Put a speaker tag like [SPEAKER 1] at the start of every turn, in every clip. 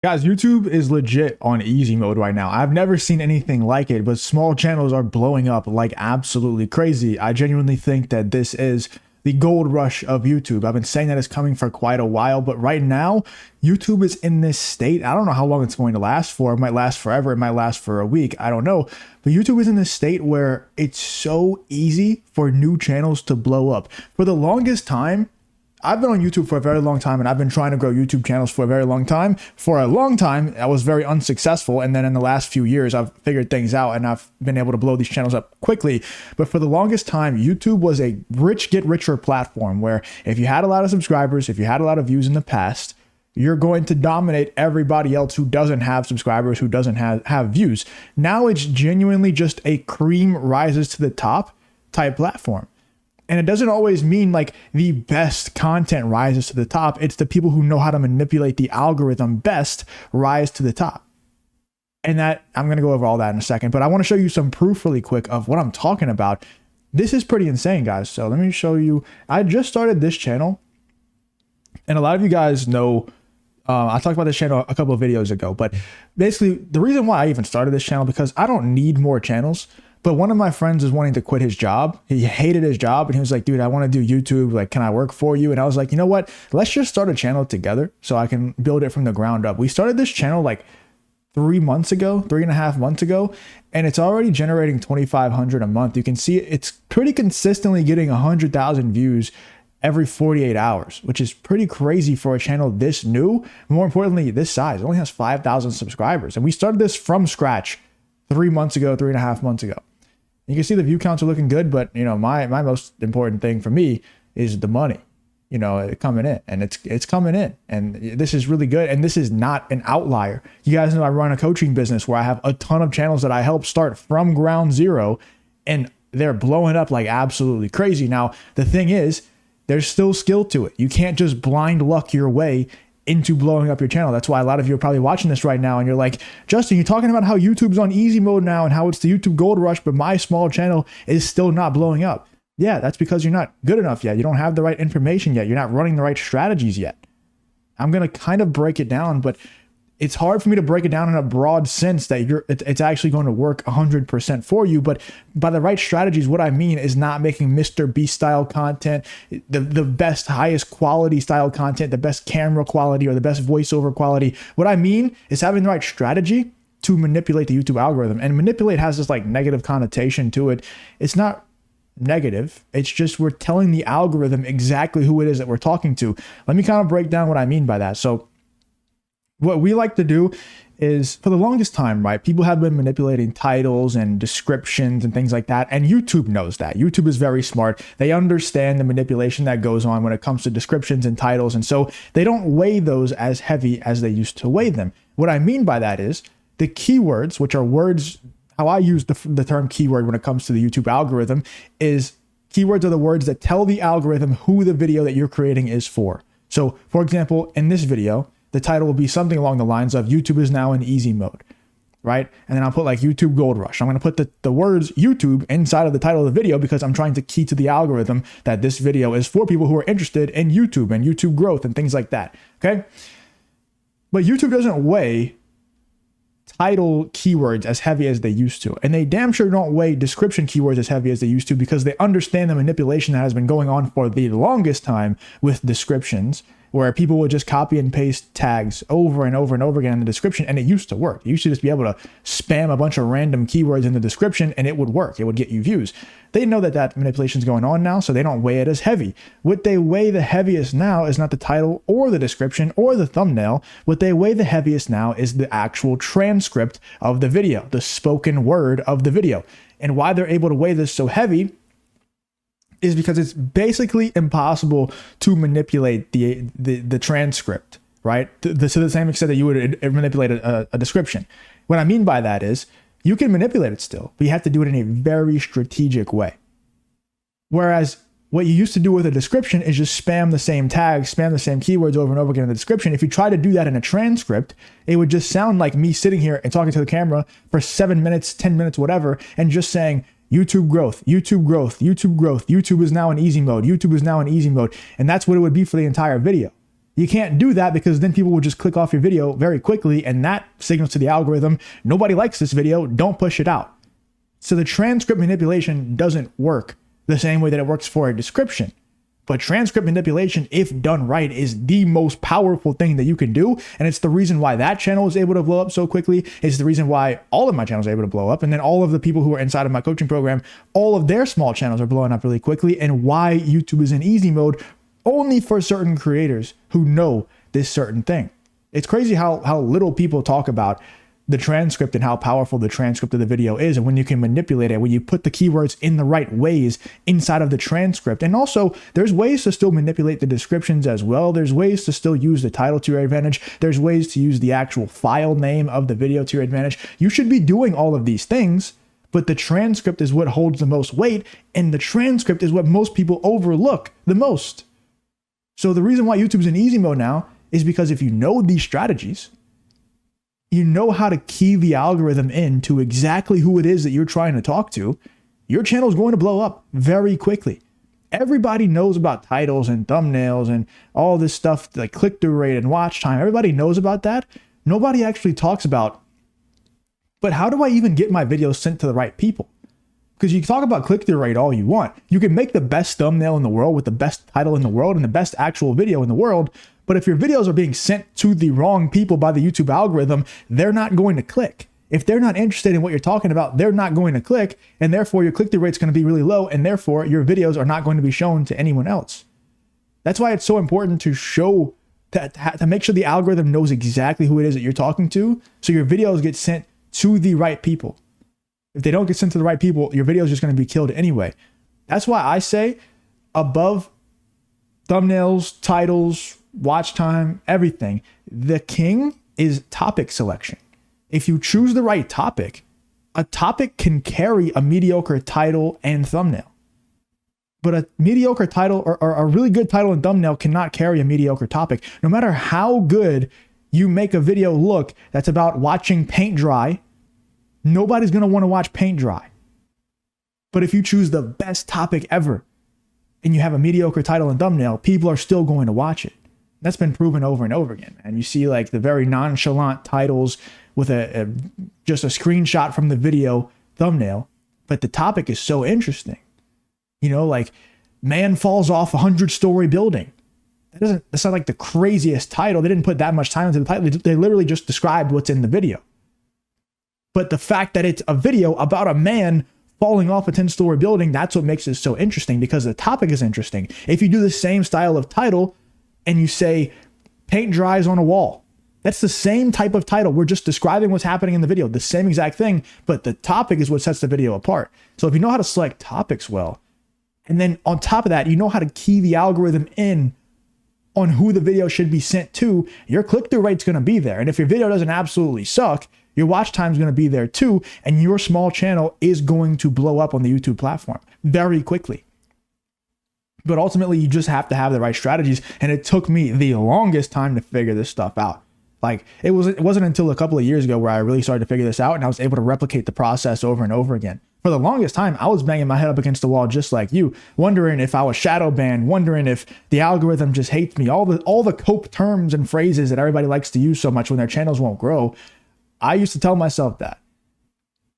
[SPEAKER 1] Guys, YouTube is legit on easy mode right now. I've never seen anything like it, but small channels are blowing up like absolutely crazy. I genuinely think that this is the gold rush of YouTube. I've been saying that it's coming for quite a while, but right now, YouTube is in this state. I don't know how long it's going to last for. It might last forever. It might last for a week. I don't know. But YouTube is in this state where it's so easy for new channels to blow up. For the longest time, I've been on YouTube for a very long time, and I've been trying to grow YouTube channels for a very long time. For a long time, I was very unsuccessful. And then in the last few years, I've figured things out and I've been able to blow these channels up quickly. But for the longest time, YouTube was a rich get richer platform where if you had a lot of subscribers, if you had a lot of views in the past, you're going to dominate everybody else who doesn't have subscribers, who doesn't have views. Now it's genuinely just a cream rises to the top type platform. And it doesn't always mean like the best content rises to the top. It's the people who know how to manipulate the algorithm best rise to the top. And that I'm going to go over all that in a second, but I want to show you some proof really quick of what I'm talking about. This is pretty insane, guys. So let me show you. I just started this channel, and a lot of you guys know I talked about this channel a couple of videos ago, but basically the reason why I even started this channel, because I don't need more channels. But one of my friends is wanting to quit his job. He hated his job, and he was like, dude, I want to do YouTube. Like, can I work for you? And I was like, you know what? Let's just start a channel together so I can build it from the ground up. We started this channel like 3.5 months ago, and it's already generating 2,500 a month. You can see it's pretty consistently getting 100,000 views every 48 hours, which is pretty crazy for a channel this new. More importantly, this size. It only has 5,000 subscribers. And we started this from scratch 3.5 months ago. You can see the view counts are looking good, but you know, my most important thing for me is the money, you know, coming in, and it's coming in, and this is really good. And this is not an outlier. You guys know I run a coaching business where I have a ton of channels that I help start from ground zero, and they're blowing up like absolutely crazy. Now, the thing is, there's still skill to it. You can't just blind luck your way into blowing up your channel. That's why a lot of you are probably watching this right now and you're like, Justin, you're talking about how YouTube's on easy mode now and how it's the YouTube gold rush, but my small channel is still not blowing up. Yeah, that's because you're not good enough yet. You don't have the right information yet. You're not running the right strategies yet. I'm going to kind of break it down, but it's hard for me to break it down in a broad sense that it's actually going to work 100% for you. But by the right strategies, what I mean is not making Mr. Beast style content, the best, highest quality style content, the best camera quality or the best voiceover quality. What I mean is having the right strategy to manipulate the YouTube algorithm. And manipulate has this like negative connotation to it. It's not negative. It's just we're telling the algorithm exactly who it is that we're talking to. Let me kind of break down what I mean by that. So what we like to do is, for the longest time, right, people have been manipulating titles and descriptions and things like that. And YouTube knows that. YouTube is very smart. They understand the manipulation that goes on when it comes to descriptions and titles. And so they don't weigh those as heavy as they used to weigh them. What I mean by that is the keywords, which are words, how I use the term keyword when it comes to the YouTube algorithm, is keywords are the words that tell the algorithm who the video that you're creating is for. So, for example, in this video, the title will be something along the lines of YouTube is now in easy mode, right? And then I'll put like YouTube gold rush. I'm going to put the words YouTube inside of the title of the video because I'm trying to key to the algorithm that this video is for people who are interested in YouTube and YouTube growth and things like that, okay? But YouTube doesn't weigh title keywords as heavy as they used to. And they damn sure don't weigh description keywords as heavy as they used to because they understand the manipulation that has been going on for the longest time with descriptions, where people would just copy and paste tags over and over and over again in the description. And it used to work. You used to just be able to spam a bunch of random keywords in the description and it would work. It would get you views. They know that that manipulation is going on now, so they don't weigh it as heavy. What they weigh the heaviest now is not the title or the description or the thumbnail. What they weigh the heaviest now is the actual transcript of the video, the spoken word of the video. And why they're able to weigh this so heavy is because it's basically impossible to manipulate the transcript, right? To the same extent that you would manipulate a description. What I mean by that is you can manipulate it still, but you have to do it in a very strategic way. Whereas what you used to do with a description is just spam the same tags, spam the same keywords over and over again in the description. If you try to do that in a transcript, it would just sound like me sitting here and talking to the camera for 7 minutes, 10 minutes, whatever, and just saying, YouTube growth, YouTube growth, YouTube growth, YouTube is now in easy mode, YouTube is now in easy mode. And that's what it would be for the entire video. You can't do that because then people will just click off your video very quickly, and that signals to the algorithm, nobody likes this video, don't push it out. So the transcript manipulation doesn't work the same way that it works for a description. But transcript manipulation, if done right, is the most powerful thing that you can do. And it's the reason why that channel is able to blow up so quickly. It's the reason why all of my channels are able to blow up. And then all of the people who are inside of my coaching program, all of their small channels are blowing up really quickly. And why YouTube is in easy mode only for certain creators who know this certain thing. It's crazy how little people talk about the transcript and how powerful the transcript of the video is, and when you can manipulate it, when you put the keywords in the right ways inside of the transcript. And also, there's ways to still manipulate the descriptions as well. There's ways to still use the title to your advantage. There's ways to use the actual file name of the video to your advantage. You should be doing all of these things, but the transcript is what holds the most weight, and the transcript is what most people overlook the most. So the reason why YouTube's in easy mode now is because if you know these strategies, you know how to key the algorithm in to exactly who it is that you're trying to talk to, your channel is going to blow up very quickly. Everybody knows about titles and thumbnails and all this stuff like click-through rate and watch time. Everybody knows about that. Nobody actually talks about, but how do I even get my videos sent to the right people? Because you can talk about click-through rate all you want. You can make the best thumbnail in the world with the best title in the world and the best actual video in the world. But if your videos are being sent to the wrong people by the YouTube algorithm, they're not going to click. If they're not interested in what you're talking about, they're not going to click. And therefore, your click-through rate is going to be really low. And therefore, your videos are not going to be shown to anyone else. That's why it's so important to show to make sure the algorithm knows exactly who it is that you're talking to. So your videos get sent to the right people. If they don't get sent to the right people, your video is just going to be killed anyway. That's why I say above thumbnails, titles, watch time, everything, the king is topic selection. If you choose the right topic, a topic can carry a mediocre title and thumbnail. But a mediocre title or a really good title and thumbnail cannot carry a mediocre topic. No matter how good you make a video look that's about watching paint dry, nobody's going to want to watch paint dry. But if you choose the best topic ever and you have a mediocre title and thumbnail, people are still going to watch it. That's been proven over and over again. And you see like the very nonchalant titles with just a screenshot from the video thumbnail, but the topic is so interesting. You know, like man falls off a 100-story building. That's not like the craziest title. They didn't put that much time into the title. They literally just described what's in the video. But the fact that it's a video about a man falling off a 10-story building, that's what makes it so interesting, because the topic is interesting. If you do the same style of title and you say paint dries on a wall, that's the same type of title. We're just describing what's happening in the video, the same exact thing, but the topic is what sets the video apart. So if you know how to select topics well, and then on top of that, you know how to key the algorithm in on who the video should be sent to, your click-through rate's going to be there. And if your video doesn't absolutely suck, your watch time is going to be there too, and your small channel is going to blow up on the YouTube platform very quickly. But ultimately, you just have to have the right strategies, and it took me the longest time to figure this stuff out. Like it wasn't until a couple of years ago where I really started to figure this out, and I was able to replicate the process over and over again. For the longest time, I was banging my head up against the wall just like you, wondering if I was shadow banned, wondering if the algorithm just hates me, all the cope terms and phrases that everybody likes to use so much when their channels won't grow. I used to tell myself that.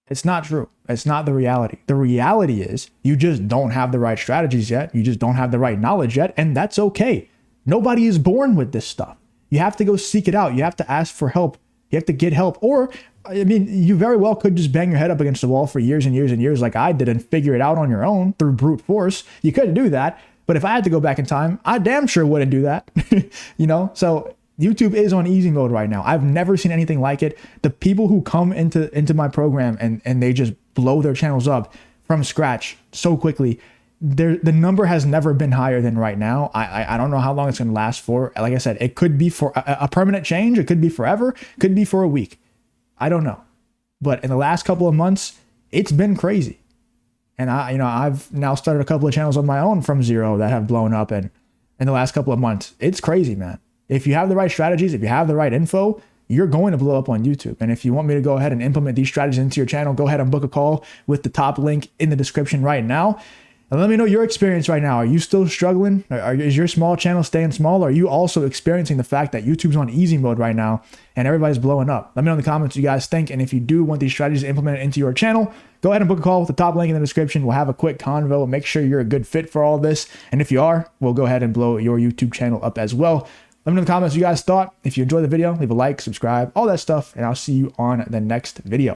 [SPEAKER 1] It's not true. It's not the reality. The reality is you just don't have the right strategies yet. You just don't have the right knowledge yet, and that's okay. Nobody is born with this stuff. You have to go seek it out. You have to ask for help. You have to get help. Or, I mean, you very well could just bang your head up against the wall for years and years and years like I did and figure it out on your own through brute force. You could do that. But if I had to go back in time, I damn sure wouldn't do that. You know, so YouTube is on easy mode right now. I've never seen anything like it. The people who come into my program and they just blow their channels up from scratch so quickly, the number has never been higher than right now. I don't know how long it's going to last for. Like I said, it could be for a permanent change. It could be forever. Could be for a week. I don't know. But in the last couple of months, it's been crazy. And I've now started a couple of channels on my own from zero that have blown up. And in the last couple of months, it's crazy, man. If you have the right strategies, if you have the right info, you're going to blow up on YouTube. And if you want me to go ahead and implement these strategies into your channel, go ahead and book a call with the top link in the description right now. And let me know your experience right now. Are you still struggling? Is your small channel staying small? Or are you also experiencing the fact that YouTube's on easy mode right now and everybody's blowing up? Let me know in the comments what you guys think. And if you do want these strategies implemented into your channel, go ahead and book a call with the top link in the description. We'll have a quick convo. Make sure you're a good fit for all this. And if you are, we'll go ahead and blow your YouTube channel up as well. Let me know in the comments what you guys thought. If you enjoyed the video, leave a like, subscribe, all that stuff. And I'll see you on the next video.